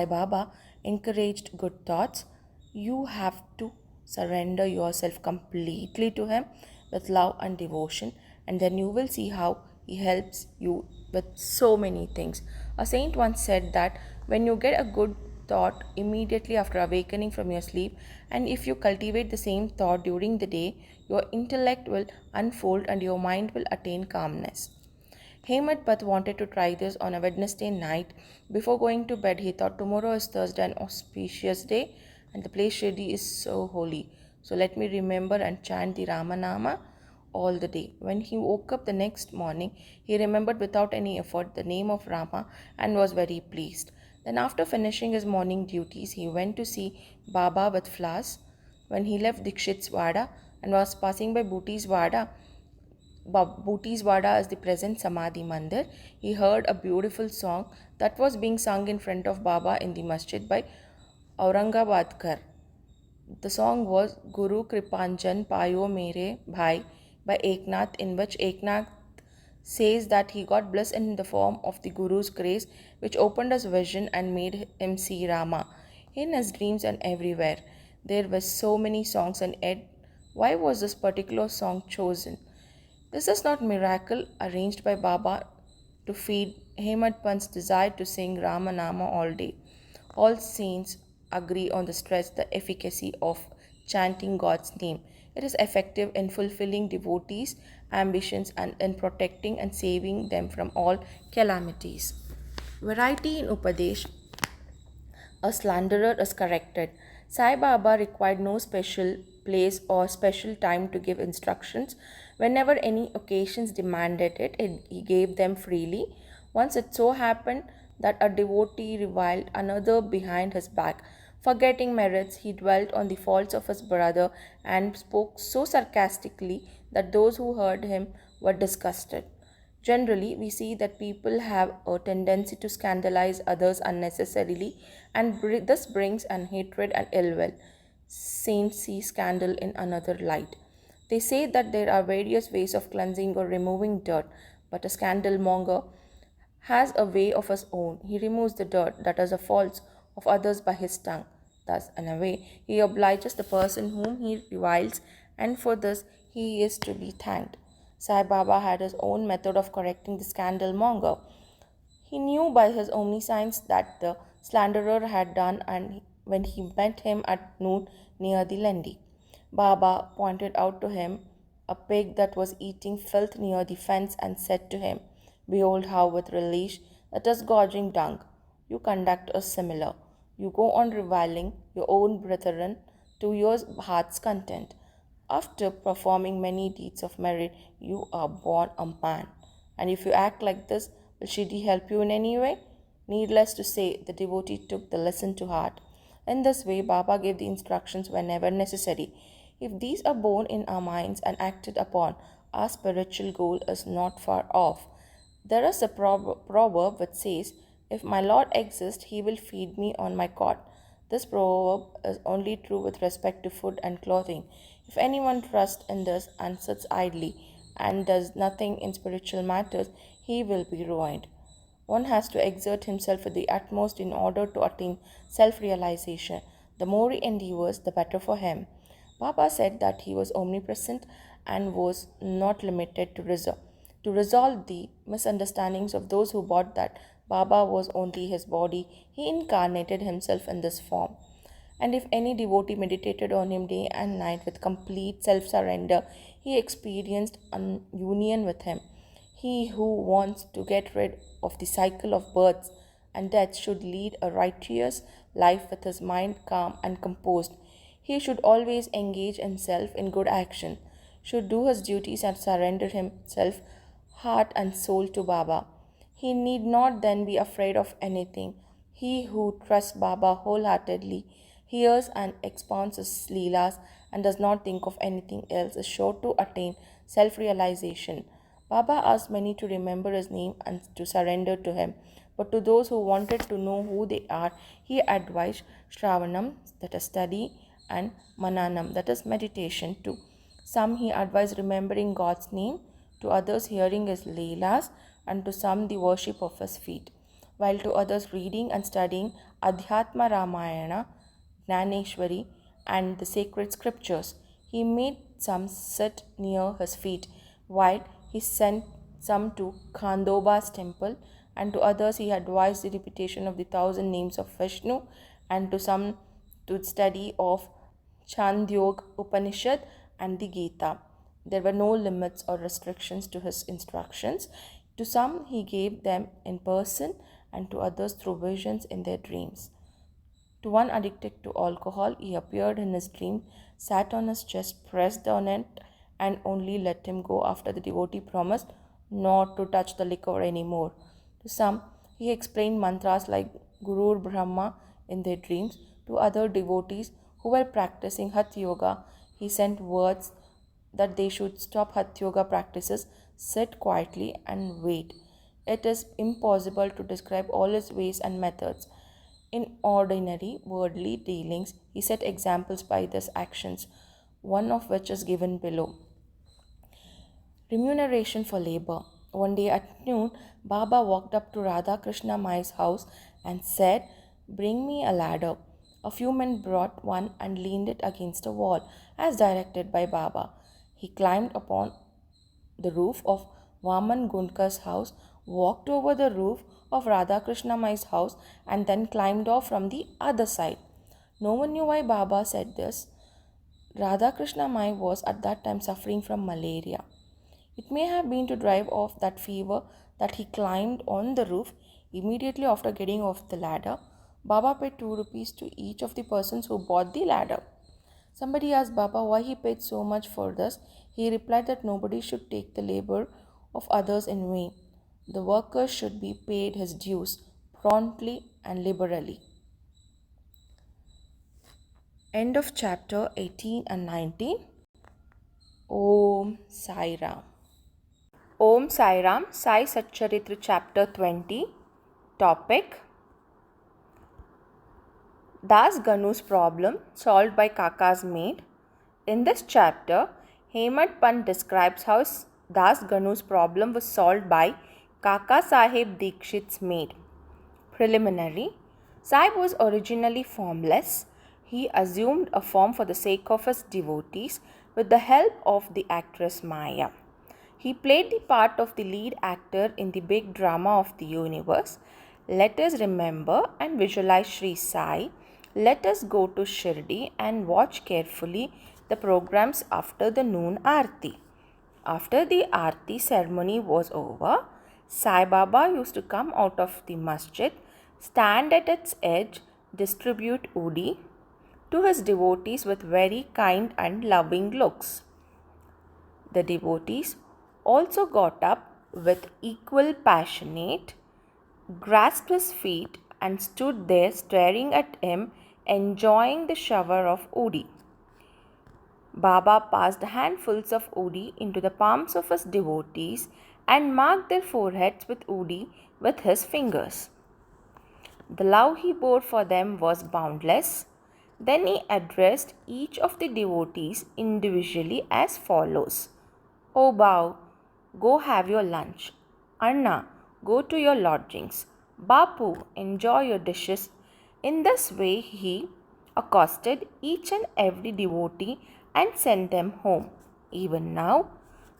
Baba encouraged good thoughts. You have to surrender yourself completely to Him with love and devotion, and then you will see how He helps you with so many things. A saint once said that when you get a good thought immediately after awakening from your sleep, and if you cultivate the same thought during the day, your intellect will unfold and your mind will attain calmness. Hemant Path wanted to try this on a Wednesday night. Before going to bed, he thought, tomorrow is Thursday, an auspicious day, and the place Shirdi is so holy. So let me remember and chant the Ramanama all the day. When he woke up the next morning, he remembered without any effort the name of Rama and was very pleased. Then, after finishing his morning duties, he went to see Baba with flowers. When he left Dikshit's Vada and was passing by Booty's Vada, Booty's Vada is the present Samadhi Mandir, he heard a beautiful song that was being sung in front of Baba in the masjid by Aurangabadkar. The song was Guru Kripanjan Payo Mere Bhai by Eknath, in which Eknath says that he got blessed in the form of the Guru's grace, which opened his vision and made him see Rama in his dreams and everywhere. There were so many songs, and yet, why was this particular song chosen? This is not miracle arranged by Baba to feed Hemant Pant's desire to sing Ramanama all day. All saints agree on the stress, the efficacy of chanting God's name. It is effective in fulfilling devotees' ambitions and in protecting and saving them from all calamities. Variety in Upadesh. A slanderer is corrected. Sai Baba required no special place or special time to give instructions. Whenever any occasions demanded he gave them freely. Once it so happened that a devotee reviled another behind his back. Forgetting merits, he dwelt on the faults of his brother and spoke so sarcastically that those who heard him were disgusted. Generally, we see that people have a tendency to scandalize others unnecessarily, and this brings an hatred and ill will. Saints see scandal in another light. They say that there are various ways of cleansing or removing dirt, but a scandal monger has a way of his own. He removes the dirt, that is, the faults of others by his tongue. Thus, in a way, he obliges the person whom he reviles, and for this he is to be thanked. Sai Baba had his own method of correcting the scandal monger. He knew by his omniscience that the slanderer had done, and when he met him at noon near the Lendi, Baba pointed out to him a pig that was eating filth near the fence and said to him, "Behold how with relish, that is gorging dung, you conduct us similar. You go on reviling your own brethren to your heart's content. After performing many deeds of merit, you are born a man. And if you act like this, will Shirdi help you in any way?" Needless to say, the devotee took the lesson to heart. In this way, Baba gave the instructions whenever necessary. If these are borne in our minds and acted upon, our spiritual goal is not far off. There is a proverb which says, "If my Lord exists, he will feed me on my cot." This proverb is only true with respect to food and clothing. If anyone trusts in this and sits idly and does nothing in spiritual matters, he will be ruined. One has to exert himself at the utmost in order to attain self realization. The more he endeavors, the better for him. Baba said that he was omnipresent and was not limited to resolve the misunderstandings of those who thought that Baba was only his body. He incarnated himself in this form. And if any devotee meditated on him day and night with complete self surrender, he experienced a union with him. He who wants to get rid of the cycle of births and death should lead a righteous life with his mind calm and composed. He should always engage himself in good action, should do his duties and surrender himself heart and soul to Baba. He need not then be afraid of anything. He who trusts Baba wholeheartedly, hears and expounds his Leelas, and does not think of anything else is sure to attain self realization. Baba asked many to remember his name and to surrender to him. But to those who wanted to know who they are, he advised Shravanam, that is study, and Mananam, that is meditation too. Some he advised remembering God's name, to others hearing his Leelas, and to some the worship of his feet, while to others reading and studying Adhyatma Ramayana, Gnaneshwari, and the sacred scriptures. He made some sit near his feet, while he sent some to Khandoba's temple, and to others he advised the repetition of the 1,000 names of Vishnu, and to some to study of Chandogya Upanishad and the Gita. There were no limits or restrictions to his instructions. To some he gave them in person, and to others through visions in their dreams. To one addicted to alcohol, he appeared in his dream, sat on his chest, pressed on it, and only let him go after the devotee promised not to touch the liquor anymore. To some, he explained mantras like Gurur Brahma in their dreams. To other devotees who were practicing Hatha Yoga, he sent words that they should stop Hatha Yoga practices, sit quietly, and wait. It is impossible to describe all his ways and methods. In ordinary worldly dealings, he set examples by these actions, one of which is given below. Remuneration for labor. One day at noon, Baba walked up to Radha Krishna Mai's house and said, "Bring me a ladder." A few men brought one and leaned it against a wall, as directed by Baba. He climbed upon the roof of Vaman Gundkar's house, walked over the roof of Radha Krishna Mai's house, and then climbed off from the other side. No one knew why Baba said this. Radha Krishna Mai was at that time suffering from malaria. It may have been to drive off that fever that he climbed on the roof. Immediately after getting off the ladder, Baba paid 2 rupees to each of the persons who bought the ladder. Somebody asked Baba why he paid so much for this. He replied that nobody should take the labor of others in vain. The worker should be paid his dues promptly and liberally. End of chapter 18 and 19. Om Sai Ram. Om Sai Ram, Sai Satcharitra Chapter 20. Topic: Das Ganu's problem solved by Kaka's maid. In this chapter, Hemant Pant describes how Das Ganu's problem was solved by Kaka Sahib Dikshit's maid. Preliminary: Saib was originally formless. He assumed a form for the sake of his devotees with the help of the actress Maya. He played the part of the lead actor in the big drama of the universe. Let us remember and visualize Sri Sai. Let us go to Shirdi and watch carefully the programs after the noon Aarti. After the Aarti ceremony was over, Saibaba used to come out of the masjid, stand at its edge, distribute udi to his devotees with very kind and loving looks. The devotees also got up with equal passionate, grasped his feet and stood there staring at him, enjoying the shower of udi. Baba passed handfuls of udi into the palms of his devotees and marked their foreheads with udi with his fingers. The love he bore for them was boundless. Then he addressed each of the devotees individually as follows: O Bau, go have your lunch. Anna, go to your lodgings. Bapu, enjoy your dishes. In this way he accosted each and every devotee and sent them home. Even now,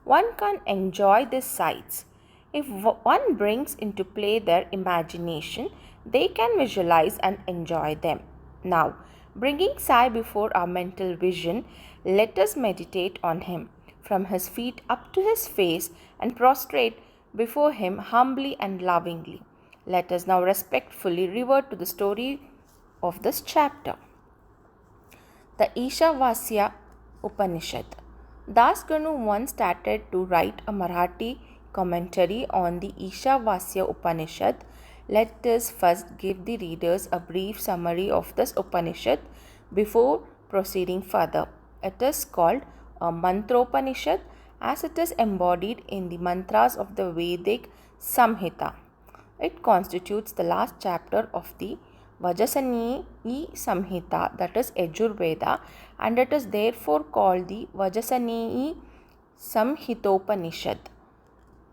one can enjoy these sights. If one brings into play their imagination, they can visualize and enjoy them. Now, bringing Sai before our mental vision, let us meditate on him, from his feet up to his face, and prostrate before him humbly and lovingly. Let us now respectfully revert to the story of this chapter. The Ishavasya Upanishad. Das Ganu once started to write a Marathi commentary on the Ishavasya Upanishad. Let us first give the readers a brief summary of this Upanishad before proceeding further. It is called a Mantropanishad as it is embodied in the mantras of the Vedic Samhita. It constitutes the last chapter of the Vajasani Samhita, that is Yajurveda, and it is therefore called the Vajasani Samhitopanishad.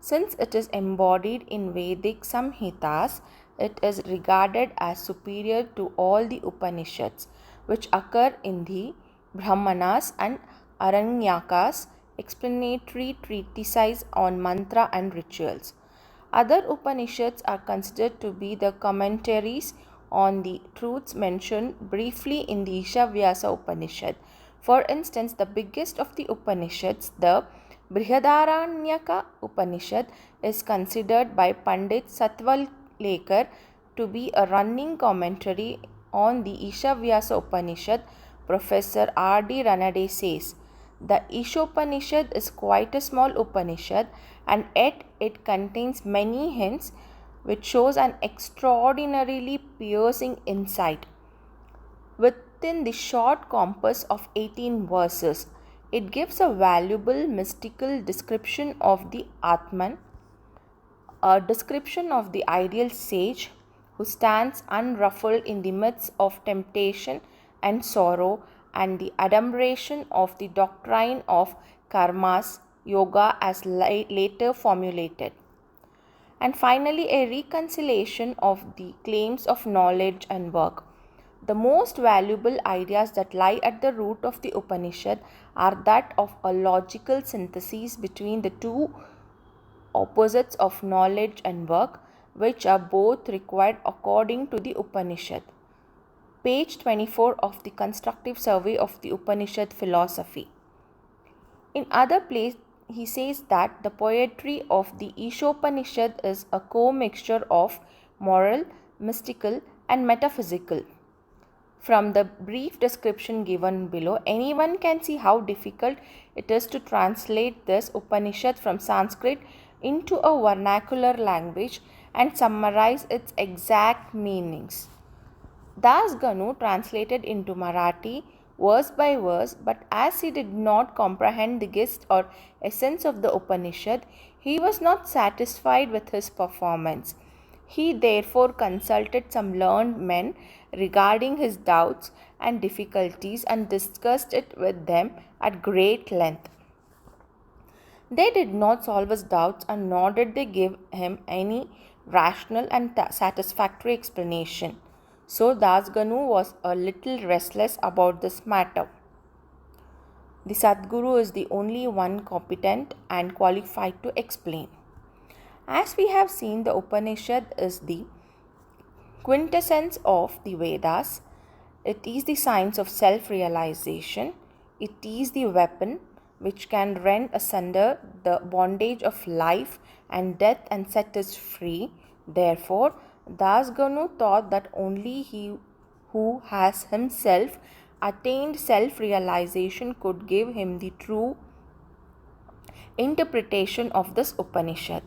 Since it is embodied in Vedic Samhitas, it is regarded as superior to all the Upanishads which occur in the Brahmanas and Aranyakas, explanatory treatises on mantra and rituals. Other Upanishads are considered to be the commentaries on the truths mentioned briefly in the Ishavyasa Upanishad. For instance, the biggest of the Upanishads, the Brihadaranyaka Upanishad, is considered by Pandit Satvalekar to be a running commentary on the Ishavyasa Upanishad. Professor R.D. Ranade says, the Ishopanishad is quite a small Upanishad and yet it contains many hints which shows an extraordinarily piercing insight. Within the short compass of 18 verses, it gives a valuable mystical description of the Atman, a description of the ideal sage who stands unruffled in the midst of temptation and sorrow, and the adumbration of the doctrine of karmas, yoga as later formulated. And finally, a reconciliation of the claims of knowledge and work. The most valuable ideas that lie at the root of the Upanishad are that of a logical synthesis between the two opposites of knowledge and work, which are both required according to the Upanishad. Page 24 of the Constructive Survey of the Upanishad Philosophy. In other place, he says that the poetry of the Ishopanishad is a co-mixture of moral, mystical and metaphysical. From the brief description given below, anyone can see how difficult it is to translate this Upanishad from Sanskrit into a vernacular language and summarize its exact meanings. Das Ganu translated into Marathi verse by verse, but as he did not comprehend the gist or essence of the Upanishad, he was not satisfied with his performance. He therefore consulted some learned men regarding his doubts and difficulties and discussed it with them at great length. They did not solve his doubts, and nor did they give him any rational and satisfactory explanation. So Dasganu was a little restless about this matter. The Sadguru is the only one competent and qualified to explain. As we have seen, the Upanishad is the quintessence of the Vedas. It is the science of self realization. It is the weapon which can rend asunder the bondage of life and death and set us free. Therefore, Dasganu thought that only he who has himself attained self realization could give him the true interpretation of this Upanishad.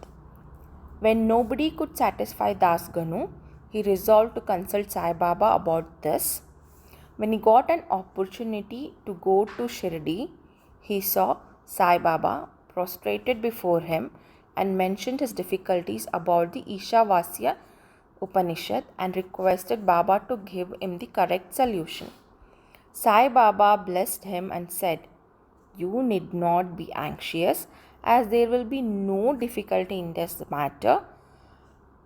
When nobody could satisfy Dasganu, he resolved to consult Sai Baba about this. When he got an opportunity to go to Shirdi, he saw Sai Baba prostrated before him and mentioned his difficulties about the Ishavasya Upanishad and requested Baba to give him the correct solution. Sai Baba blessed him and said, "You need not be anxious, as there will be no difficulty in this matter.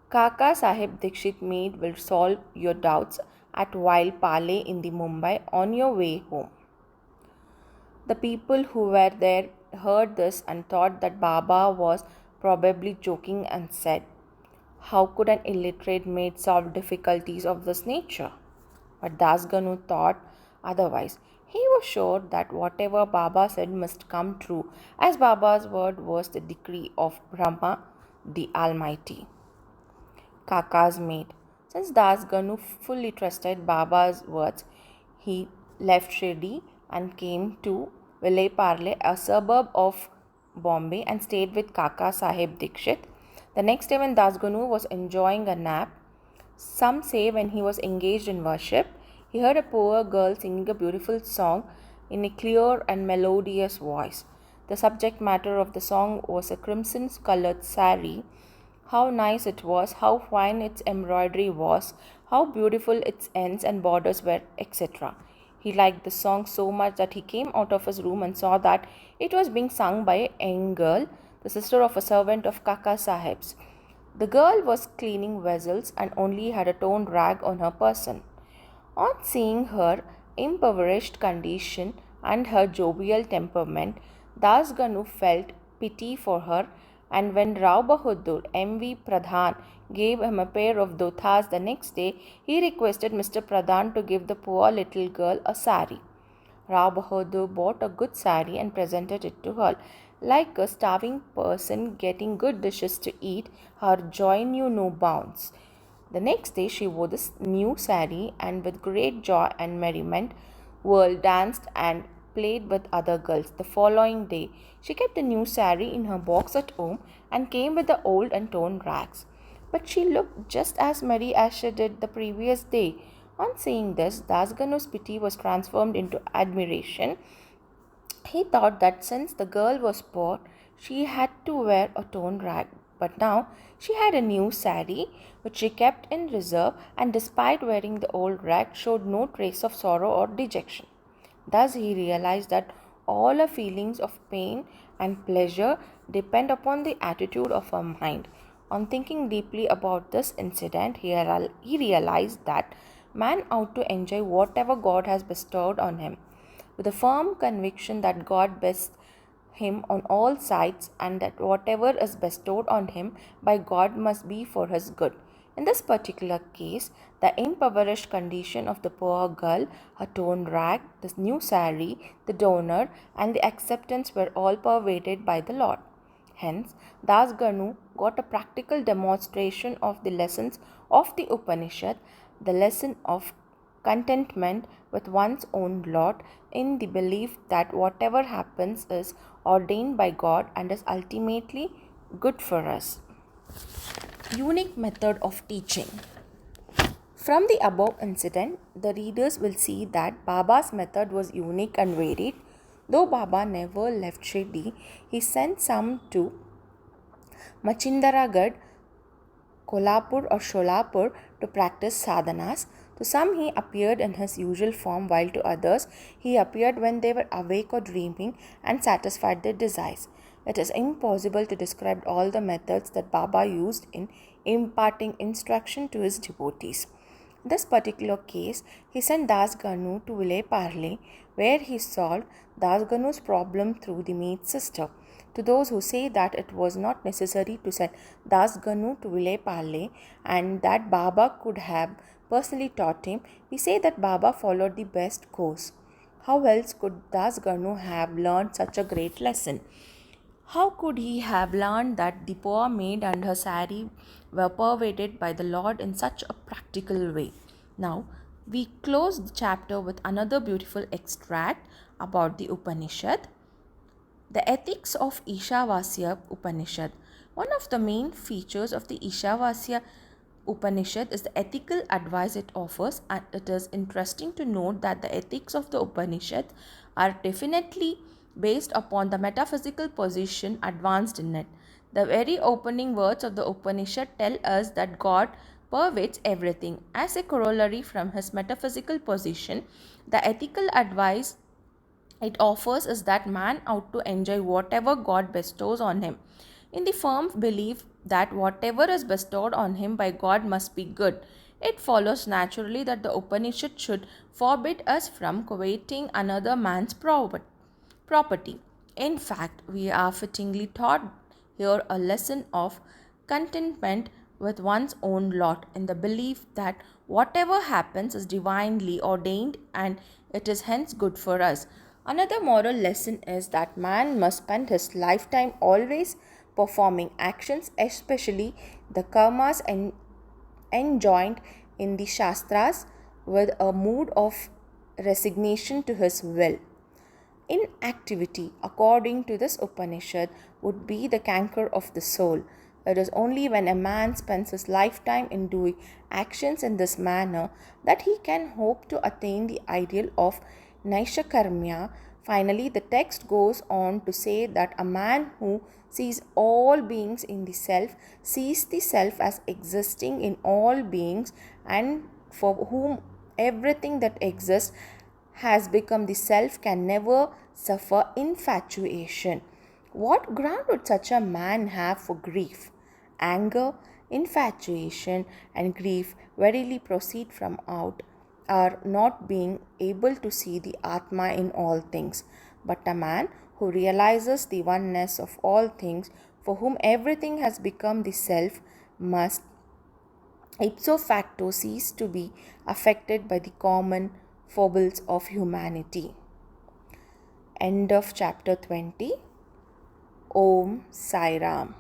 Kaka Sahib Dikshit maid will solve your doubts at Wild Pale in the Mumbai on your way home." The people who were there heard this and thought that Baba was probably joking and said, "How could an illiterate maid solve difficulties of this nature?" But Dasganu thought otherwise. He was sure that whatever Baba said must come true, as Baba's word was the decree of Brahma, the Almighty. Kaka's maid. Since Dasganu fully trusted Baba's words, he left Shirdi and came to Vile Parle, a suburb of Bombay, and stayed with Kaka Sahib Dikshit. The next day, when Dasganu was enjoying a nap, some say when he was engaged in worship, he heard a poor girl singing a beautiful song in a clear and melodious voice. The subject matter of the song was a crimson colored sari. How nice it was, how fine its embroidery was, how beautiful its ends and borders were, etc. He liked the song so much that he came out of his room and saw that it was being sung by a young girl, the sister of a servant of Kaka Sahib's. The girl was cleaning vessels and only had a torn rag on her person. On seeing her impoverished condition and her jovial temperament, Dasganu felt pity for her, and when Rao Bahadur M.V. Pradhan gave him a pair of dhotas the next day, he requested Mr. Pradhan to give the poor little girl a sari. Rao Bahadur bought a good sari and presented it to her. Like a starving person getting good dishes to eat, her joy knew no bounds. The next day she wore this new sari, and with great joy and merriment, danced and played with other girls. The following day, she kept the new sari in her box at home and came with the old and torn rags. But she looked just as merry as she did the previous day. On seeing this, Dasganu's pity was transformed into admiration. He thought that since the girl was poor, she had to wear a torn rag. But now she had a new sari, which she kept in reserve, and despite wearing the old rag, showed no trace of sorrow or dejection. Thus he realized that all her feelings of pain and pleasure depend upon the attitude of her mind. On thinking deeply about this incident, he realized that man ought to enjoy whatever God has bestowed on him, with a firm conviction that God bestows him on all sides, and that whatever is bestowed on him by God must be for his good. In this particular case, the impoverished condition of the poor girl, her torn rag, the new sari, the donor, and the acceptance were all pervaded by the Lord. Hence, Dasganu got a practical demonstration of the lessons of the Upanishad, the lesson of contentment with one's own lot in the belief that whatever happens is ordained by God and is ultimately good for us. Unique method of teaching. From the above incident, the readers will see that Baba's method was unique and varied. Though Baba never left Shirdi, he sent some to Machindaragad, Kolhapur or Sholapur to practice sadhanas. To some he appeared in his usual form, while to others he appeared when they were awake or dreaming and satisfied their desires. It is impossible to describe all the methods that Baba used in imparting instruction to his devotees. In this particular case, he sent Das Ganu to Vile Parle, where he solved Das Ganu's problem through the maid sister. To those who say that it was not necessary to send Das Ganu to Vile Parle and that Baba could have personally taught him, we say that Baba followed the best course. How else could Das Ganu have learned such a great lesson? How could he have learned that the poor maid and her sari were pervaded by the Lord in such a practical way? Now, we close the chapter with another beautiful extract about the Upanishad. The ethics of Ishavasya Upanishad. One of the main features of the Ishavasya Upanishad is the ethical advice it offers, and it is interesting to note that the ethics of the Upanishad are definitely based upon the metaphysical position advanced in it. The very opening words of the Upanishad tell us that God pervades everything. As a corollary from his metaphysical position, the ethical advice it offers is that man ought to enjoy whatever God bestows on him, in the firm belief that whatever is bestowed on him by God must be good. It follows naturally that the Upanishad should forbid us from coveting another man's property. In fact, we are fittingly taught here a lesson of contentment with one's own lot in the belief that whatever happens is divinely ordained and it is hence good for us. Another moral lesson is that man must spend his lifetime always performing actions, especially the karmas enjoined in the Shastras, with a mood of resignation to his will. Inactivity, according to this Upanishad, would be the canker of the soul. It is only when a man spends his lifetime in doing actions in this manner that he can hope to attain the ideal of Naishakarmya. Finally, the text goes on to say that a man who sees all beings in the self sees the self as existing in all beings, and for whom everything that exists has become the self can never suffer infatuation. What ground would such a man have for grief? Anger, infatuation, and grief verily proceed from out our not being able to see the Atma in all things. But a man who realizes the oneness of all things, for whom everything has become the self, must ipso facto cease to be affected by the common foibles of humanity. End of chapter 20. Om Sai Ram.